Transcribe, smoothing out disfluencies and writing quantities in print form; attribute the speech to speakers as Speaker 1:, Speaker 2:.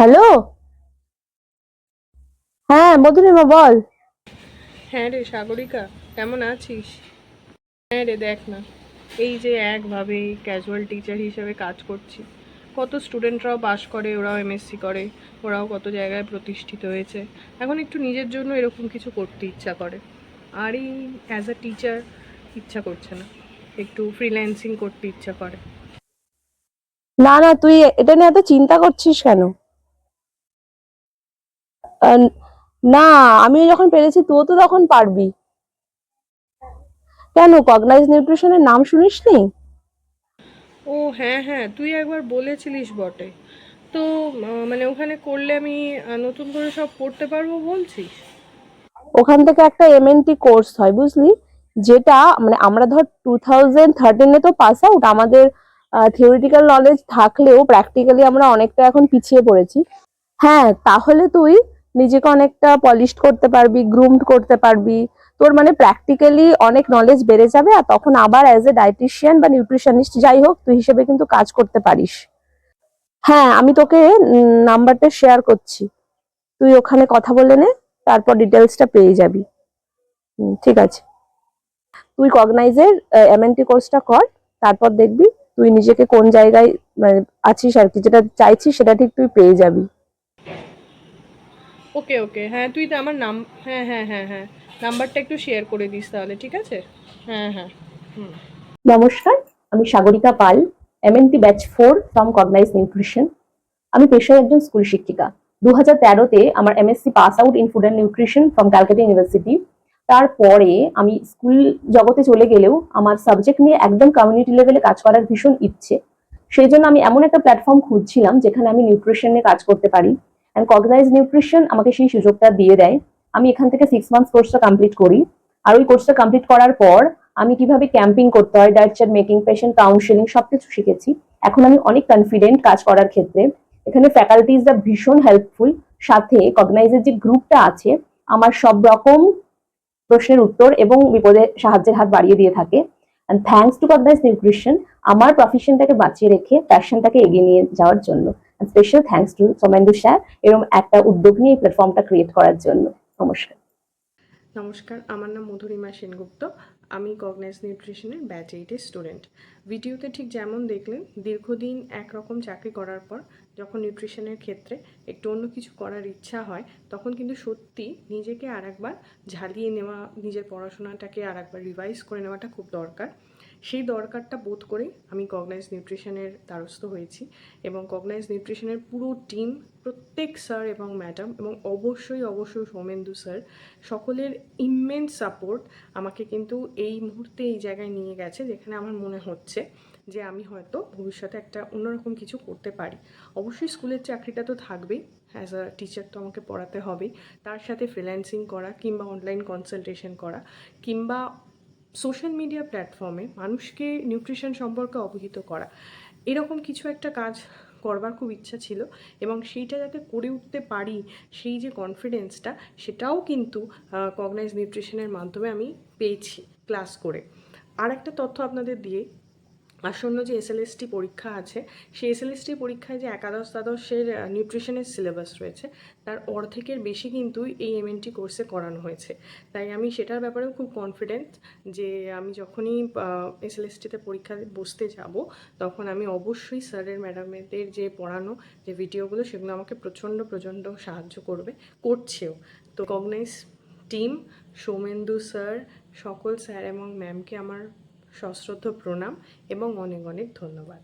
Speaker 1: Hello. হ্যাঁ মধুরিমা বল।
Speaker 2: হ্যাঁ রে সাগরিকা, কেমন আছিস? হ্যাঁ রে, দেখ না, এই যে একভাবে ক্যাজুয়াল টিচার হিসেবে কাজ করছি। কত স্টুডেন্টরাও পাশ করে, ওরাও এমএসসি করে, ওরাও কত জায়গায় প্রতিষ্ঠিত হয়েছে। এখন একটু নিজের জন্য এরকম কিছু করতে ইচ্ছা করে। আর এই অ্যাজ আ টিচার ইচ্ছা করছে না, একটু ফ্রিল্যান্সিং করতে ইচ্ছা করে।
Speaker 1: না না, তুই এটা নিয়ে এত চিন্তা করছিস কেন? আহ, না, আমি যখন পেরেছি তুইও তো তখন পারবি। কেন, কগনাইজ নিউট্রিশনের নাম শুনিসনি?
Speaker 2: ও হ্যাঁ হ্যাঁ, তুই একবার বলেছিলিস বটে। তো মানে ওখানে করলে আমি নতুন করে সব পড়তে পারবো বলছিস?
Speaker 1: ওখান থেকে একটা এমএনটি কোর্স হয় বুঝলি, যেটা মানে আমরা ধর 2013-এ তো পাস আউট, আমাদের থিওরিটিক্যাল নলেজ থাকলেও প্র্যাকটিক্যালি আমরা অনেকটা এখন পিছিয়ে পড়েছি। হ্যাঁ, তাহলে তুই নিজেকে অনেকটা পলিশড করতে পারবি, গ্রুমড করতে পারবি। তোর মানে প্র্যাকটিক্যালি অনেক নলেজ বেড়ে যাবে, আর তখন আবার অ্যাজ এ ডায়েটিশিয়ান বা নিউট্রিশনিস্ট যাই হোক তুই হিসেবে কিন্তু কাজ করতে পারিস। হ্যাঁ, আমি তোকে নাম্বারটা শেয়ার করছি, তুই ওখানে কথা বলে নে, তারপর ডিটেলসটা পেয়ে যাবি। ঠিক আছে, তুই কগনাইজের এমএনটি কোর্সটা কর, তারপর দেখবি তুই নিজেকে কোন জায়গায় মানে আছিস আর কি, যেটা চাইছিস সেটা ঠিক তুই পেয়ে যাবি।
Speaker 2: ওকে ওকে, হ্যাঁ তুই তো আমার হ্যাঁ হ্যাঁ হ্যাঁ হ্যাঁ, নাম্বারটা একটু শেয়ার করে দিস তাহলে, ঠিক আছে? হ্যাঁ হ্যাঁ। হুম।
Speaker 1: নমস্কার, আমি সাগরিকা পাল, এমএনটি ব্যাচ 4 ফ্রম কগনাইজ নিউট্রিশন। আমি পেশায় একজন স্কুল শিক্ষিকা। 2013-তে আমার MSc pass out in food and nutrition from Calcutta university. তারপরে আমি স্কুল জগতে চলে গেলেও আমার সাবজেক্ট নিয়ে একদম কমিউনিটি লেভেলে কাজ করার ভীষণ ইচ্ছে। সেই জন্য আমি এমন একটা প্ল্যাটফর্ম খুঁজছিলাম যেখানে আমি নিউট্রিশন নিয়ে কাজ করতে পারি, অ্যান্ড কগনাইজ নিউট্রিশন আমাকে সেই সুযোগটা দিয়ে দেয়। আমি এখান থেকে 6 মান্থস কোর্সটা কমপ্লিট করি, আর ওই কোর্সটা কমপ্লিট করার পর আমি কিভাবে ক্যাম্পিং করতে হয়, diet chart making, patient counselling সবকিছু শিখেছি। এখন আমি অনেক কনফিডেন্ট কাজ করার ক্ষেত্রে। এখানে ফ্যাকাল্টিজরা ভীষণ হেল্পফুল, সাথে কগনাইজের যে গ্রুপটা আছে আমার সব রকম প্রশ্নের উত্তর এবং বিপদে সাহায্যের হাত বাড়িয়ে দিয়ে থাকে। অ্যান্ড থ্যাঙ্কস টু কগনাইজ নিউট্রিশন আমার প্রফেশনটাকে বাঁচিয়ে রেখে প্যাশনটাকে এগিয়ে নিয়ে যাওয়ার জন্য। Special thanks to Soumendu sir এরকম একটা উদ্যোগ নিয়ে এই প্ল্যাটফর্মটা ক্রিয়েট করার জন্য। নমস্কার।
Speaker 2: নমস্কার, আমার নাম মধুরিমা সেনগুপ্ত। আমি কগনাইজ নিউট্রিশনের ব্যাচ 8-এর স্টুডেন্ট। ভিডিওতে ঠিক যেমন দেখলেন, দীর্ঘদিন একরকম চাকরি করার পর যখন নিউট্রিশনের ক্ষেত্রে একটু অন্য কিছু করার ইচ্ছা হয়, তখন কিন্তু সত্যি নিজেকে আরেকবার ঝালিয়ে নেওয়া, নিজের পড়াশোনাটাকে আরেকবার রিভাইজ করে নেওয়াটা খুব দরকার। সেই দরকারটা বোধ করেই আমি কগনাইজ নিউট্রিশনের দ্বারস্থ হয়েছি, এবং কগনাইজ নিউট্রিশনের পুরো টিম, প্রত্যেক স্যার এবং ম্যাডাম, এবং অবশ্যই অবশ্যই সৌমেন্দু স্যার, সকলের ইমেন্স সাপোর্ট আমাকে কিন্তু এই মুহূর্তে এই জায়গায় নিয়ে গেছে, যেখানে আমার মনে হচ্ছে যে আমি হয়তো ভবিষ্যতে একটা অন্যরকম কিছু করতে পারি। অবশ্যই স্কুলের চাকরিটা তো থাকবেই, অ্যাজ আ টিচার তো আমাকে পড়াতে হবেই, তার সাথে ফ্রিল্যান্সিং করা কিংবা অনলাইন কনসালটেশন করা, কিংবা সোশ্যাল মিডিয়া প্ল্যাটফর্মে মানুষকে নিউট্রিশন সম্পর্কে অবহিত করা, এরকম কিছু একটা কাজ করবার খুব ইচ্ছা ছিল। এবং সেইটা যাতে করে উঠতে পারি, সেই যে কনফিডেন্সটা, সেটাও কিন্তু কগনাইজ নিউট্রিশনের মাধ্যমে আমি পেয়েছি ক্লাস করে। আর একটা তথ্য আপনাদের দিয়ে, আসন্ন যে এসএলএসটি পরীক্ষা আছে, সেই এসএলএসটি পরীক্ষায় যে একাদশ দ্বাদশের নিউট্রিশনের সিলেবাস রয়েছে, তার অর্ধেকের বেশি কিন্তু এই এমএনটি কোর্সে করানো হয়েছে। তাই আমি সেটার ব্যাপারেও খুব কনফিডেন্ট যে আমি যখনই এসএলএসটিতে পরীক্ষা বসতে যাব, তখন আমি অবশ্যই স্যারের ম্যাডামদের যে পড়ানো যে ভিডিওগুলো, সেগুলো আমাকে প্রচণ্ড প্রচণ্ড সাহায্য করছেও। তো কগনাইজ টিম, সৌমেন্দু স্যার, সকল স্যার এবং ম্যামকে আমার সশ্রদ্ধ প্রণাম এবং অনেক অনেক ধন্যবাদ।